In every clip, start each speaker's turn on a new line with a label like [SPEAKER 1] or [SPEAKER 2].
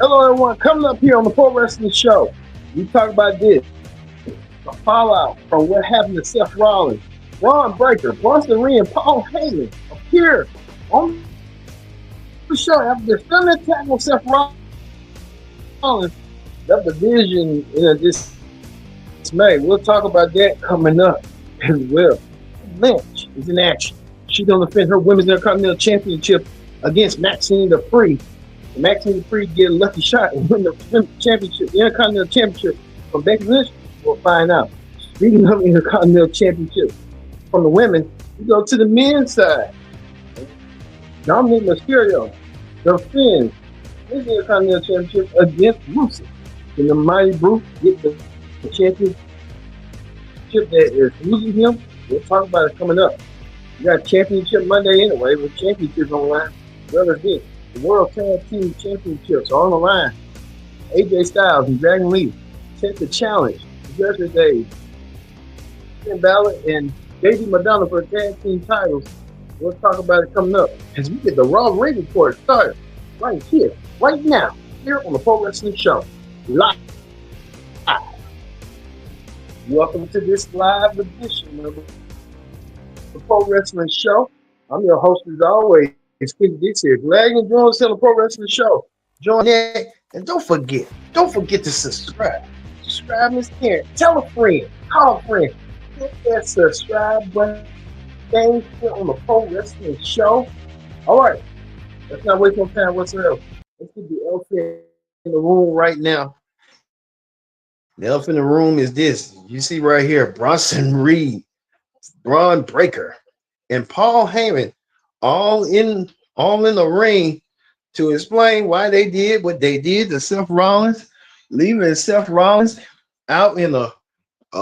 [SPEAKER 1] Hello, everyone. Coming up here on the Pro Wrestling Show, we talk about this the fallout from what happened to Seth Rollins, Ron Breaker, Bronson Reed, and Paul Heyman appear on the show after the stunning attack on Seth Rollins. That division in a dismay. We'll talk about that coming up as well. Lynch is in action. She's going to defend her Women's Intercontinental Championship against Maxine Dupree. Maxine Dupree get a lucky shot and win the championship, the Intercontinental Championship from Becky Lynch. We'll find out. Speaking of Intercontinental Championship from the women, we go to the men's side. Dominic Mysterio defends his Intercontinental Championship against Rusev. Can the Mighty Bruce get the championship that is losing him? We'll talk about it coming up. We got Championship Monday anyway, with championships on the line. Well, as this, the World Tag Team Championships are on the line. AJ Styles and Dragon Lee set the challenge yesterday. Finn Balor and JD Madonna for tag team titles. We'll talk about it coming up as we get the Raw Ring Report started right here, right now, here on the Pro Wrestling Show. Live. Welcome to this live edition of the Pro Wrestling Show. I'm your host as always, Kendrick Dix here. Glad you joined us on the Pro Wrestling Show. Join that, and don't forget to subscribe. Subscribe is here. Tell a friend, call a friend. Hit that subscribe button here on the Pro Wrestling Show. All right, let's not waste no time whatsoever. Let's get the elephant in the room right now. The elephant in the room is this. You see right here, Bronson Reed, Braun Breaker, and Paul Heyman all in the ring to explain why they did what they did to Seth Rollins, leaving Seth Rollins out in a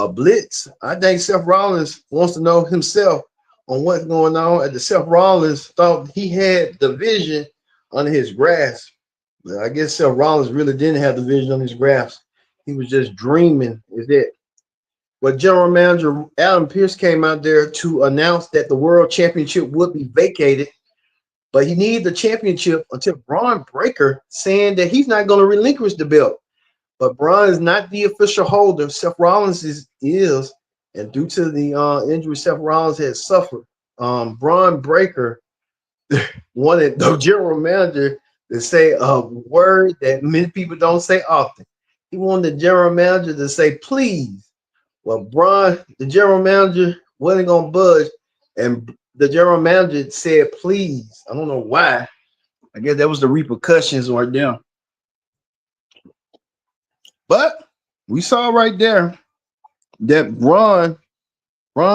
[SPEAKER 1] blitz. I think Seth Rollins wants to know himself on what's going on. And Seth Rollins thought he had the vision under his grasp. But I guess Seth Rollins really didn't have the vision on his grasp. He was just dreaming, is it? But General Manager Adam Pearce came out there to announce that the World Championship would be vacated, but he needed the championship until Braun Breaker saying that he's not going to relinquish the belt. But Braun is not the official holder. Seth Rollins is, and due to the injury Seth Rollins had suffered, Braun Breaker wanted the general manager to say a word that many people don't say often. He wanted the general manager to say, please. Well, Braun, the general manager, wasn't going to budge, and the general manager said, please. I don't know why. I guess that was the repercussions right there. But we saw right there that Braun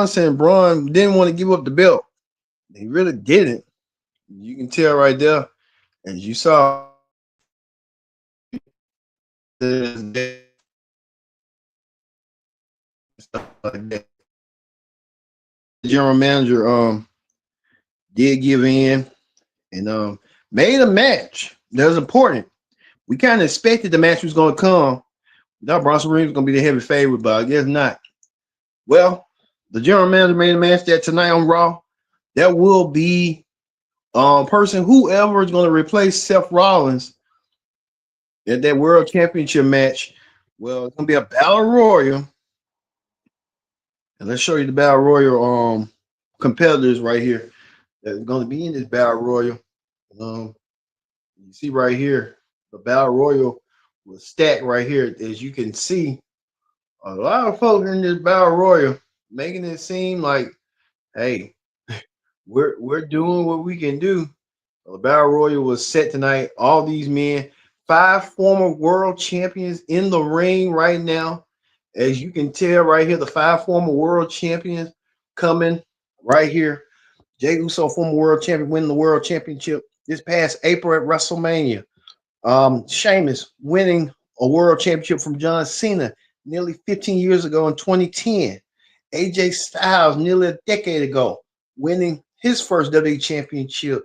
[SPEAKER 1] said Braun didn't want to give up the belt. He really didn't. You can tell right there, as you saw. The general manager did give in and made a match that was important. We kind of expected the match was going to come. Now Bronson Reed was going to be the heavy favorite, but I guess not. Well, the general manager made a match that tonight on Raw. That will be person, whoever is going to replace Seth Rollins at that World Championship match. Well, it's going to be a Battle Royal. And let's show you the Battle Royal competitors right here that's going to be in this Battle Royal. You see right here, the Battle Royal was stacked right here. As you can see, a lot of folks in this Battle Royal making it seem like, hey, we're doing what we can do. The Battle Royal was set tonight. All these men, 5 former world champions in the ring right now. As you can tell right here, the 5 former world champions coming right here. Jey Uso, former world champion, winning the world championship this past April at WrestleMania. Sheamus winning a world championship from John Cena nearly 15 years ago in 2010. AJ Styles nearly a decade ago winning his first WWE championship.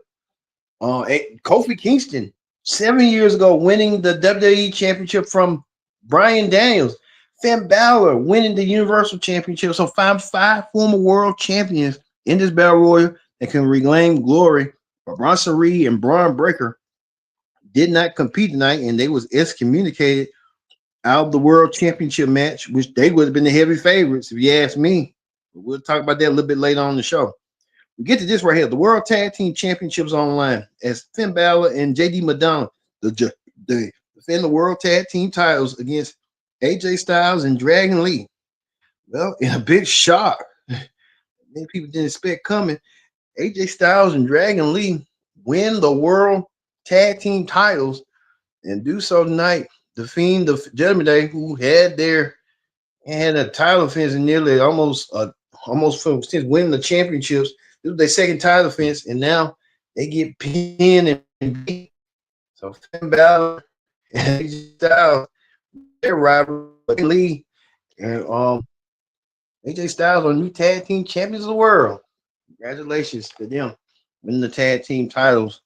[SPEAKER 1] Kofi Kingston 7 years ago winning the WWE championship from Bryan Daniels. Finn Balor winning the Universal Championship. So five former world champions in this Battle Royal that can reclaim glory for Bronson Reed and Braun Breaker did not compete tonight, and they was excommunicated out of the world championship match, which they would have been the heavy favorites if you ask me. But we'll talk about that a little bit later on in the show. We get to this right here. The World Tag Team Championships online as Finn Balor and JD Madonna, they defend the World Tag Team titles against AJ Styles and Dragon Lee. Well, in a big shock, many people didn't expect coming, AJ Styles and Dragon Lee win the World Tag Team titles and do so tonight. The Fiend, the Judgment Day, who had a title defense in nearly almost from since winning the championships. This was their second title defense, and now they get pinned and beat. So Finn Balor and AJ Styles, their rival Lee, and AJ Styles are new tag team champions of the world. Congratulations to them winning the tag team titles,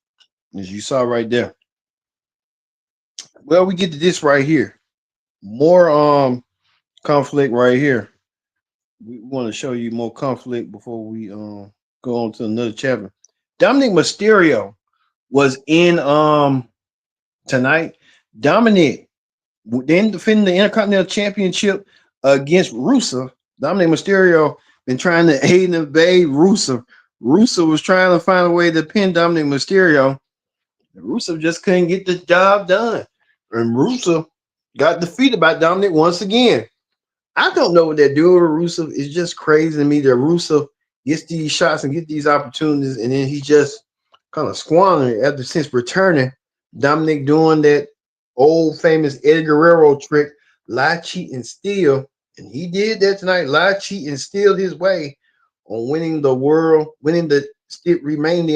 [SPEAKER 1] as you saw right there. Well, we get to this right here. More conflict right here. We want to show you more conflict before we go on to another chapter. Dominic Mysterio was in tonight. Dominic then defending the Intercontinental Championship against Rusev. Dominic Mysterio been trying to aid and evade Rusev. Rusev was trying to find a way to pin Dominic Mysterio. Rusev just couldn't get the job done. And Rusev got defeated by Dominic once again. I don't know what they're doing with Rusev. It's just crazy to me that Rusev gets these shots and get these opportunities, and then he just kind of squandering ever since returning. Dominic doing that old famous Eddie Guerrero trick, lie, cheat, and steal. And he did that tonight, lie, cheat, and steal his way on winning the world, remain the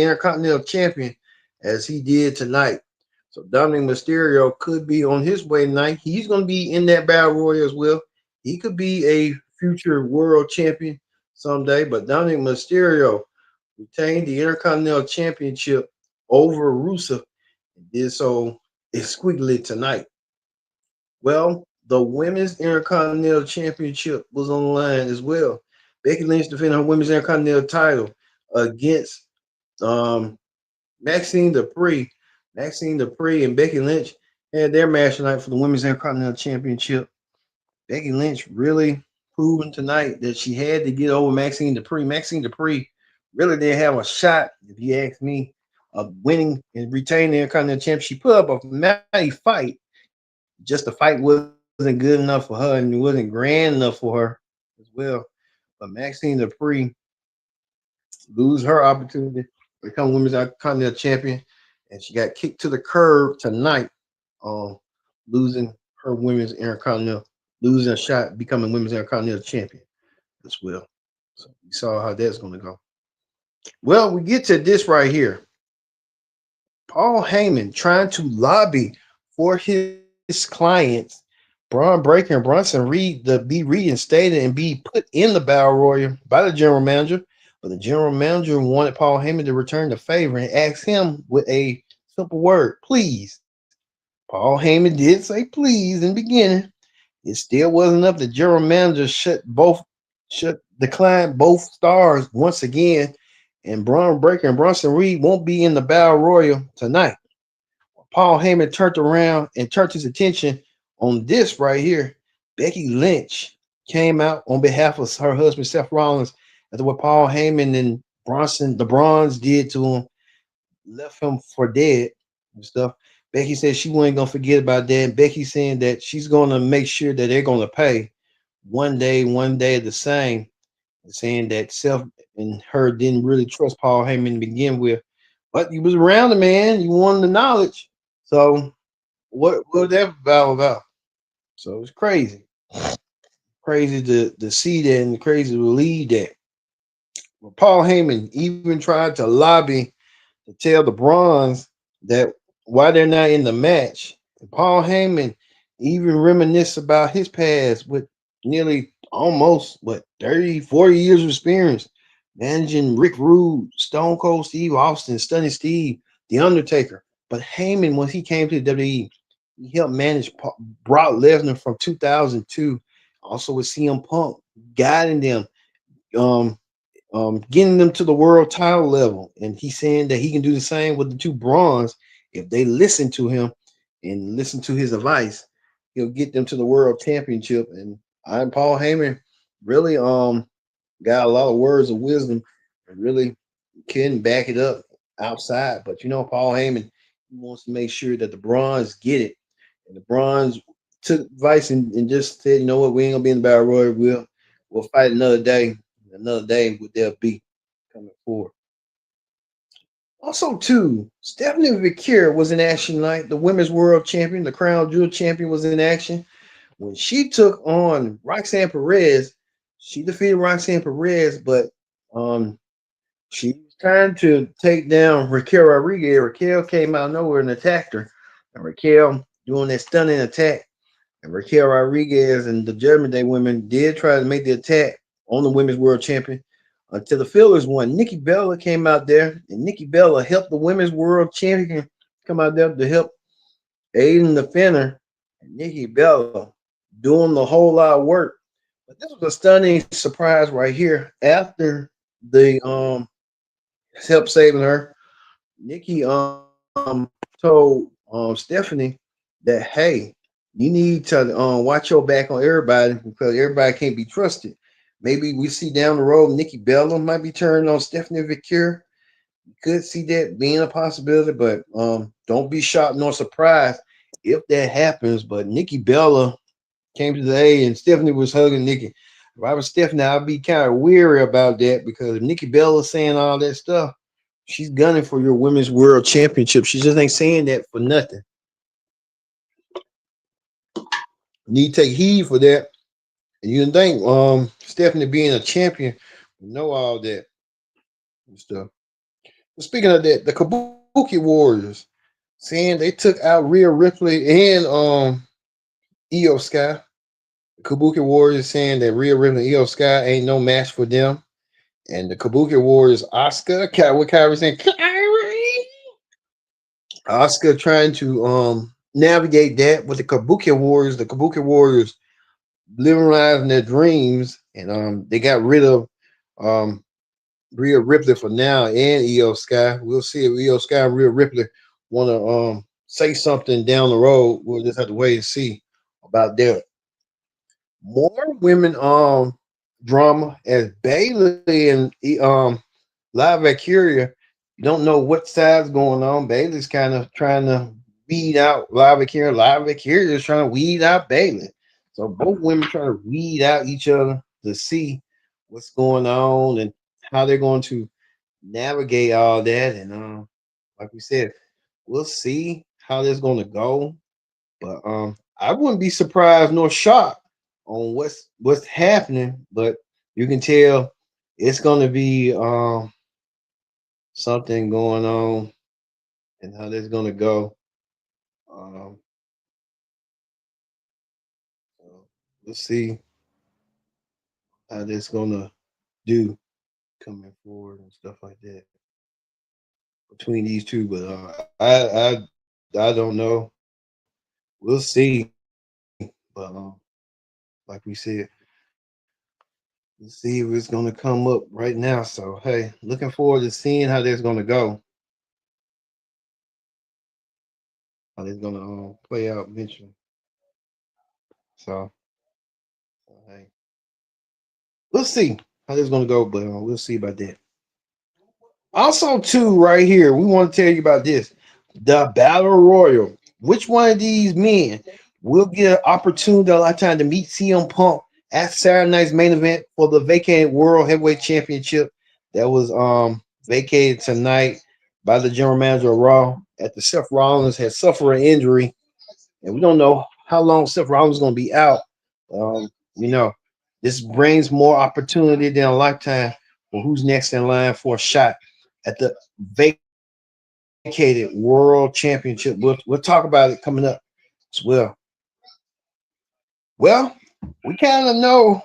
[SPEAKER 1] Intercontinental Champion as he did tonight. So Dominic Mysterio could be on his way tonight. He's going to be in that Battle Royale as well. He could be a future world champion someday, but Dominic Mysterio retained the Intercontinental Championship over Rusev and did so exquisitely tonight. Well, the Women's Intercontinental Championship was on the line as well. Becky Lynch defended her Women's Intercontinental title against Maxine Dupree. Maxine Dupree and Becky Lynch had their match tonight for the Women's Intercontinental Championship. Becky Lynch really proven tonight that she had to get over Maxine Dupree. Maxine Dupree really didn't have a shot, if you ask me, of winning and retaining the Intercontinental Championship. She put up a mighty fight. Just the fight wasn't good enough for her, and it wasn't grand enough for her as well. But Maxine Dupree lose her opportunity to become Women's Intercontinental Champion, and she got kicked to the curb tonight, losing her Women's Intercontinental, losing a shot, becoming Women's Intercontinental Champion as well. So we saw how that's going to go. Well, we get to this right here. Paul Heyman trying to lobby for his clients, Braun Breaker and Bronson Reed, to be reinstated and be put in the Battle Royale by the general manager. But the general manager wanted Paul Heyman to return the favor and asked him with a simple word, please. Paul Heyman did say please in the beginning. It still wasn't enough. The general manager declined both stars once again, and Braun Breaker and Bronson Reed won't be in the Battle Royale tonight. Paul Heyman turned around and turned his attention on this right here. Becky Lynch came out on behalf of her husband, Seth Rollins, after what Paul Heyman and the Bronze did to him, left him for dead and stuff. Becky said she wasn't going to forget about that. And Becky saying that she's going to make sure that they're going to pay one day the same. And saying that Seth and her didn't really trust Paul Heyman to begin with. But he was around the man. You wanted the knowledge. So what was that about? So it's crazy. Crazy to see that and crazy to believe that. But Paul Heyman even tried to lobby to tell the Bronze that why they're not in the match. And Paul Heyman even reminisced about his past with nearly almost 30, 40 years of experience managing Rick Rude, Stone Cold Steve Austin, Stunning Steve, The Undertaker. But Heyman, when he came to the WWE, he helped manage Brock Lesnar from 2002, also with CM Punk, guiding them, getting them to the world title level. And he's saying that he can do the same with the two Bronze if they listen to him and listen to his advice, he'll get them to the world championship. And I'm Paul Heyman really got a lot of words of wisdom and really can back it up outside. But Paul Heyman, he wants to make sure that the Bronze get it. And the Bronze took advice and just said, you know what, we ain't gonna be in the Battle Royale. We'll fight another day. Another day what they'll be coming forward. Also, too, Stephanie Vicure was in action tonight. The women's world champion, the crown jewel champion, was in action. When she took on Roxanne Perez, she defeated Roxanne Perez, but um, she was trying to take down Raquel Rodriguez. Raquel came out of nowhere and attacked her. And Raquel doing that stunning attack. And Raquel Rodriguez and the Judgment Day women did try to make the attack on the women's world champion until the fillers won. Nikki Bella came out there, and Nikki Bella helped the women's world champion come out there to help aid and defend her. And Nikki Bella doing the whole lot of work. But this was a stunning surprise right here. After the help saving her, Nikki told Stephanie that, hey, you need to watch your back on everybody because everybody can't be trusted. Maybe we see down the road Nikki Bella might be turning on Stephanie Vicure. You could see that being a possibility, but don't be shocked nor surprised if that happens. But Nikki Bella came to the aid and Stephanie was hugging Nikki. If I was Stephanie, I'd be kind of weary about that because if Nikki Bella saying all that stuff, she's gunning for your women's world championship. She just ain't saying that for nothing. You need to take heed for that. And you can think Stephanie being a champion, know all that and stuff. But speaking of that, the Kabuki Warriors saying they took out Rhea Ripley and Io Sky. The Kabuki Warriors saying that Rhea Ripley and Io Sky ain't no match for them. And the Kabuki Warriors, Asuka, what Kyrie saying? Kyrie! Asuka trying to navigate that with the Kabuki Warriors. The Kabuki Warriors living lives in their dreams, and they got rid of Rhea Ripley for now and Io Sky. We'll see if Io Sky and Rhea Ripley want to say something down the road. We'll just have to wait and see about that. More women drama as Bailey and Live Curia. You don't know what side's going on. Bailey's kind of trying to weed out Live Curia. Live Curia is trying to weed out Bailey. So both women trying to weed out each other to see what's going on and how they're going to navigate all that. And like we said, we'll see how this going to go. But I wouldn't be surprised nor shocked on what's happening. But you can tell it's going to be something going on and how that's going to go. So we'll see how that's going to do coming forward and stuff like that between these two. But I don't know. We'll see. But like we said, let's see if it's going to come up right now. So hey, looking forward to seeing how that's going to go. How it's going to play out eventually. So hey, we'll see how this is going to go, but we'll see about that. Also, too, right here, we want to tell you about this: the Battle Royal. Which one of these men will get an opportunity a lifetime to meet CM Punk at Saturday night's main event for the vacated World Heavyweight Championship that was vacated tonight by the general manager of Raw after Seth Rollins had suffered an injury, and we don't know how long Seth Rollins is going to be out. You know, this brings more opportunity than a lifetime for who's next in line for a shot at the vacated World Championship. We'll talk about it coming up as well. Well, we kind of know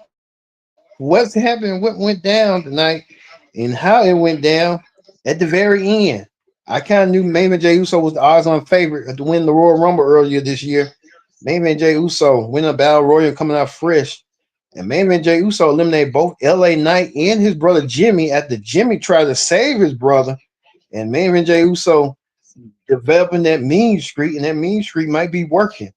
[SPEAKER 1] what's happened, what went down tonight, and how it went down at the very end. I kind of knew Main Jey Uso was the odds-on favorite to win the Royal Rumble earlier this year. Main Jey Uso winning a Battle Royal, coming out fresh. And Main Jey Uso eliminated both LA Knight and his brother Jimmy after Jimmy tried to save his brother. And Main Jey Uso developing that mean streak, and that mean streak might be working.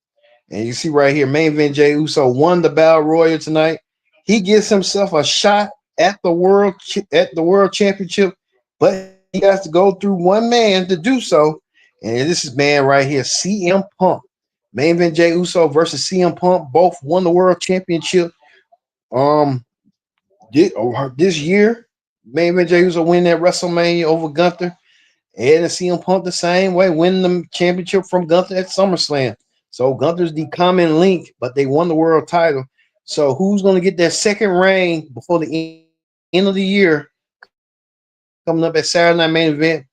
[SPEAKER 1] And you see right here, main event Jey Uso won the Battle Royale tonight. He gives himself a shot at the world championship, but he has to go through one man to do so. And this is man right here, CM Punk. Main event Jey Uso versus CM Punk, both won the world championship. Um, this year, main event Jey Uso win that WrestleMania over Gunther. And CM Punk the same way, winning the championship from Gunther at SummerSlam. So Gunther's the common link, but they won the world title. So who's going to get that second reign before the end of the year, coming up at Saturday Night Main Event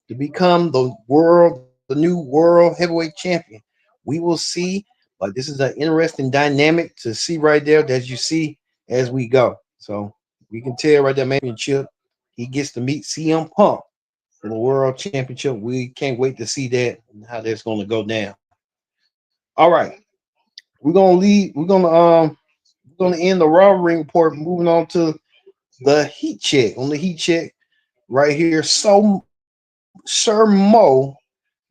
[SPEAKER 1] to become the new world heavyweight champion? We will see, but this is an interesting dynamic to see right there that you see as we go. So we can tell right there, main championship, he gets to meet CM Punk for the world championship. We can't wait to see that and how that's going to go down. All right, we're gonna leave. We're gonna end the Raw ring report. Moving on to the heat check. On the heat check right here, Sir Mo,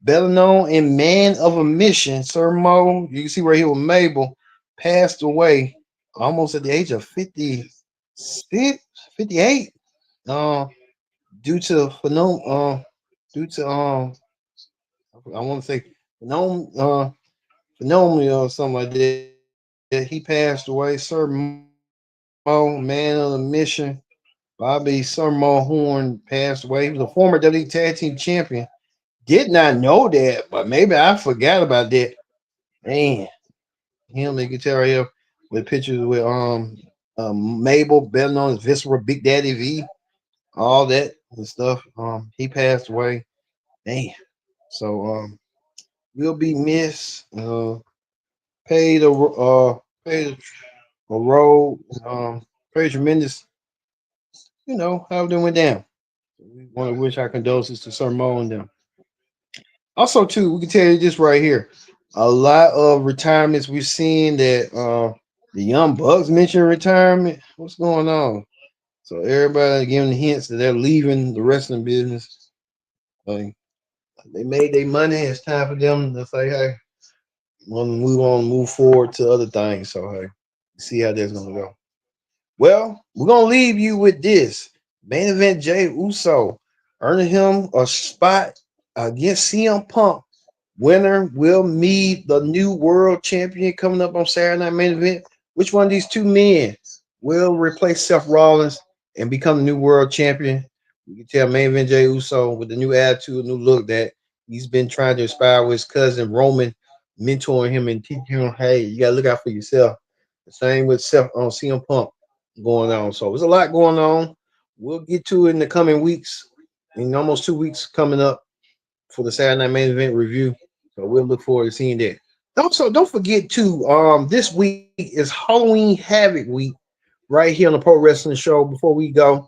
[SPEAKER 1] better known in Man of a Mission. Sir Mo, you can see right here with Mabel, passed away almost at the age of 56, 58. Uh, due to due to I want to say phenom phenomena or something like that. He passed away. Sir Mo, man of the mission. Bobby Sir Mo Horn passed away. He was a former WWE Tag Team Champion. Did not know that, but maybe I forgot about that. Man, him they can tell right here with pictures with Mabel, better known as Viscera, Big Daddy V, all that and stuff. He passed away. Man, so will be missed. Paid paid a role. Paid tremendous. How everything went down. We want to wish our condolences to Sir Mo and them. Also, too, we can tell you this right here. A lot of retirements we're seeing that the Young Bucks mentioned retirement. What's going on? So everybody giving hints that they're leaving the wrestling business. Like, they made their money. It's time for them to say, "Hey, we want to move forward to other things." So hey, see how that's gonna go. Well, we're gonna leave you with this. Main event Jey Uso earning him a spot against CM Punk. Winner will meet the new world champion coming up on Saturday Night Main Event. Which one of these two men will replace Seth Rollins and become the new world champion? You can tell main event Jey Uso with the new attitude, new look that he's been trying to inspire with his cousin Roman, mentoring him and teaching him, hey, you gotta look out for yourself. The same with Seth on CM Punk going on. So there's a lot going on. We'll get to it in the coming weeks. In almost 2 weeks coming up for the Saturday Night Main Event review. So we'll look forward to seeing that. Also, don't forget too. This week is Halloween Havoc week, right here on the Pro Wrestling Show. Before we go,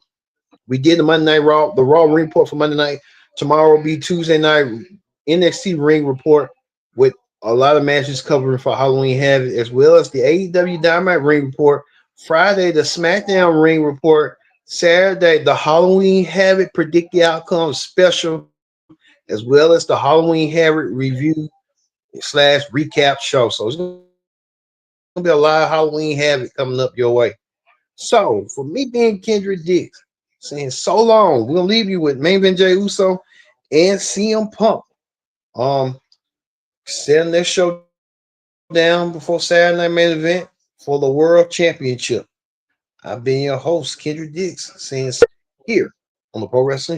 [SPEAKER 1] we did the Monday Night Raw, the Raw ring report for Monday night. Tomorrow will be Tuesday night NXT ring report with a lot of matches covering for Halloween Havoc, as well as the AEW Dynamite ring report. Friday, the SmackDown ring report. Saturday, the Halloween Havoc predict the outcome special, as well as the Halloween Havoc review slash recap show. So it's gonna be a lot of Halloween Havoc coming up your way. So for me being Kendrick Dix, saying so long, we're gonna leave you with main event Jey Uso and CM Punk. Um, setting their show down before Saturday Night Main Event for the World Championship. I've been your host, Kendrick Dix, saying so here on the Pro Wrestling Show.